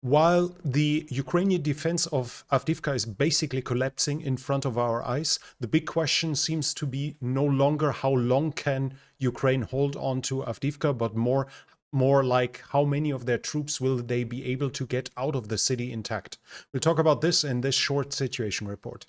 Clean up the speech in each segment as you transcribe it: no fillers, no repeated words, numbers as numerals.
While the Ukrainian defense of Avdiivka is basically collapsing in front of our eyes, the big question seems to be no longer how long can Ukraine hold on to Avdiivka, but more like how many of their troops will they be able to get out of the city intact. We'll talk about this in this short situation report.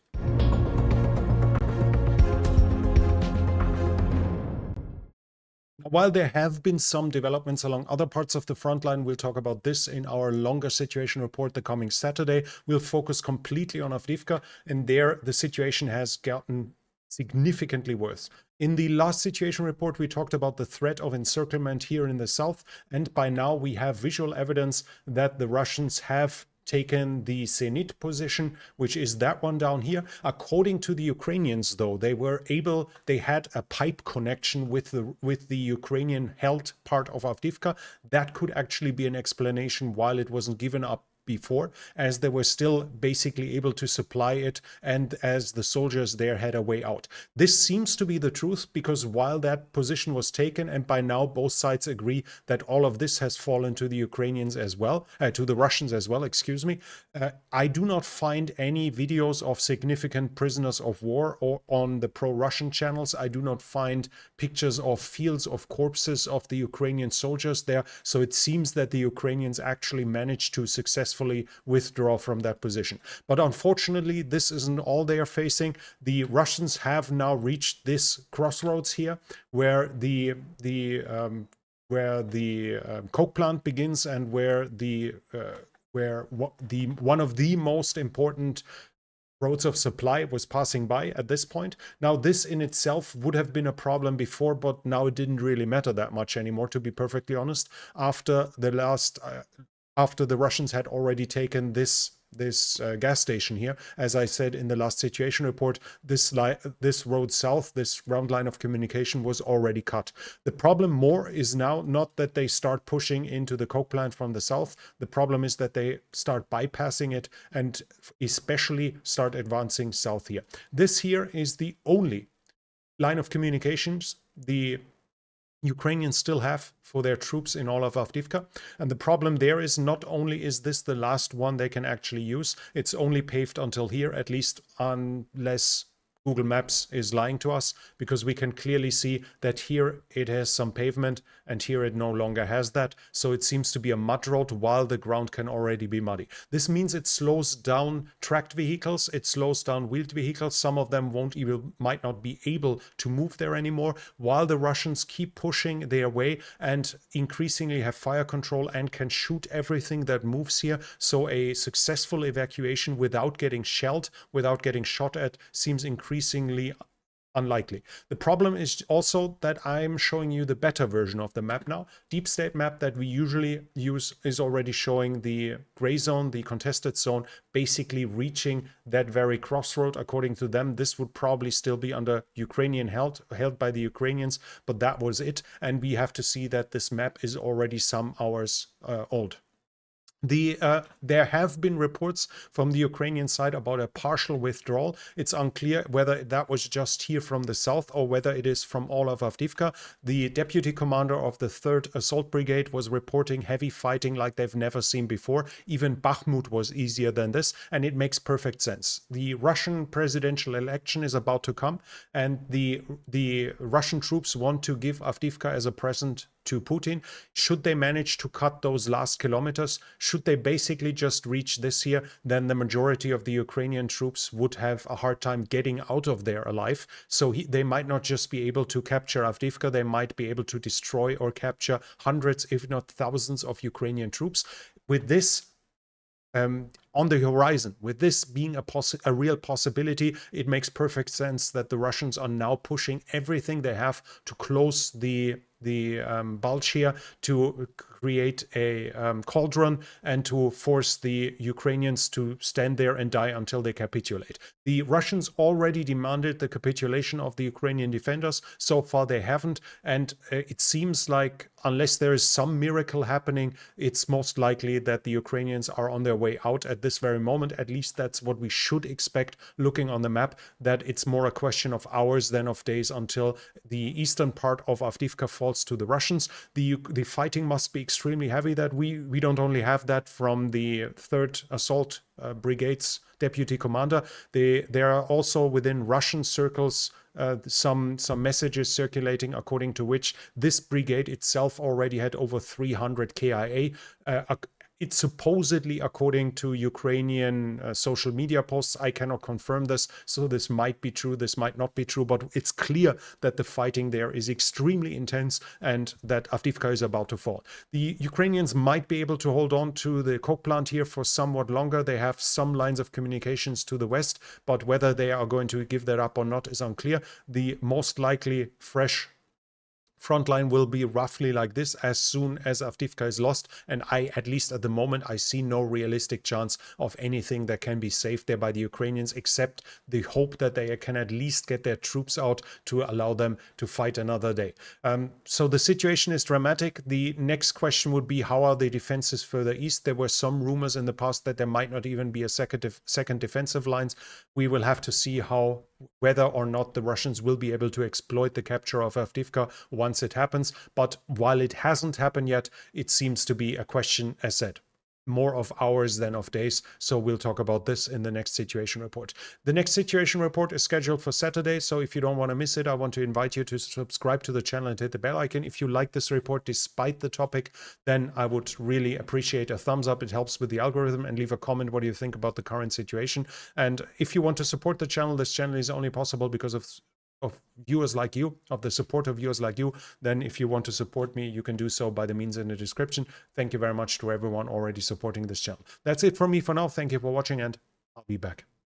While there have been some developments along other parts of the front line, we'll talk about this in our longer situation report the coming Saturday. We'll focus completely on Avdiivka, and there the situation has gotten significantly worse. In the last situation report, we talked about the threat of encirclement here in the south, and by now we have visual evidence that the Russians have taken the Zenit position, which is that one down here. According to the Ukrainians, though, they had a pipe connection with the Ukrainian held part of Avdiivka. That could actually be an explanation why it wasn't given up before, as they were still basically able to supply it and as the soldiers there had a way out. This seems to be the truth, because while that position was taken, and by now both sides agree that all of this has fallen to the Ukrainians as well, to the Russians as well, excuse me, I do not find any videos of significant prisoners of war or on the pro-Russian channels. I do not find pictures of fields of corpses of the Ukrainian soldiers there. So it seems that the Ukrainians actually managed to successfully withdraw from that position. But unfortunately, this isn't all they are facing. The Russians have now reached this crossroads here, where the coke plant begins, and where one of the most important roads of supply was passing by at this point. Now, this in itself would have been a problem before, but now it didn't really matter that much anymore, to be perfectly honest. After the Russians had already taken this gas station here, as I said in the last situation report, this road south, this round line of communication was already cut. The problem more is now not that they start pushing into the coke plant from the south. The problem is that they start bypassing it and especially start advancing south here. This here is the only line of communications the Ukrainians still have for their troops in all of Avdiivka. And the problem there is, not only is this the last one they can actually use, it's only paved until here, at least unless Google Maps is lying to us, because we can clearly see that here it has some pavement and here it no longer has that. So it seems to be a mud road while the ground can already be muddy. This means it slows down tracked vehicles, it slows down wheeled vehicles. Some of them might not be able to move there anymore, while the Russians keep pushing their way and increasingly have fire control and can shoot everything that moves here. So a successful evacuation without getting shelled, without getting shot at, seems increasingly unlikely. The problem is also that I'm showing you the better version of the map now. Deep state map that we usually use is already showing the gray zone, the contested zone, basically reaching that very crossroad. According to them, this would probably still be under Ukrainian held by the Ukrainians, but that was it. And we have to see that this map is already some hours old. There have been reports from the Ukrainian side about a partial withdrawal. It's unclear whether that was just here from the south or whether it is from all of Avdiivka. The deputy commander of the 3rd Assault Brigade was reporting heavy fighting like they've never seen before. Even Bakhmut was easier than this, and it makes perfect sense. The Russian presidential election is about to come, and the Russian troops want to give Avdiivka as a present to Putin. Should they manage to cut those last kilometers, should they basically just reach this here, then the majority of the Ukrainian troops would have a hard time getting out of there alive. So they might not just be able to capture Avdiivka, they might be able to destroy or capture hundreds, if not thousands, of Ukrainian troops. With this on the horizon, with this being a real possibility, it makes perfect sense that the Russians are now pushing everything they have to close the bulge here, to create a cauldron and to force the Ukrainians to stand there and die until they capitulate. The Russians already demanded the capitulation of the Ukrainian defenders. So far they haven't, and it seems like unless there is some miracle happening, it's most likely that the Ukrainians are on their way out at this very moment. At least that's what we should expect looking on the map, that it's more a question of hours than of days until the eastern part of Avdiivka falls to the Russians. The fighting must be extremely heavy. That we don't only have that from the 3rd Assault Brigade's deputy commander. There are also within Russian circles some messages circulating according to which this brigade itself already had over 300 KIA. It's supposedly, according to Ukrainian social media posts, I cannot confirm this, so this might be true, this might not be true, but it's clear that the fighting there is extremely intense and that Avdiivka is about to fall. The Ukrainians might be able to hold on to the coke plant here for somewhat longer. They have some lines of communications to the west, but whether they are going to give that up or not is unclear. The most likely fresh front line will be roughly like this as soon as Avdiivka is lost, and at least at the moment, I see no realistic chance of anything that can be saved there by the Ukrainians, except the hope that they can at least get their troops out to allow them to fight another day. So the situation is dramatic. The next question would be, how are the defenses further east? There were some rumors in the past that there might not even be a second defensive lines. We will have to see whether or not the Russians will be able to exploit the capture of Avdiivka once it happens. But while it hasn't happened yet, it seems to be a question, as said, more of hours than of days. So we'll talk about this in the next situation report. The next situation report is scheduled for Saturday. So if you don't want to miss it, I want to invite you to subscribe to the channel and hit the bell icon. If you like this report despite the topic, then I would really appreciate a thumbs up. It helps with the algorithm, and leave a comment what do you think about the current situation. And if you want to support the channel, this channel is only possible because of viewers like you, of the support of viewers like you. Then if you want to support me, you can do so by the means in the description. Thank you very much to everyone already supporting this channel. That's it from me for now. Thank you for watching, and I'll be back.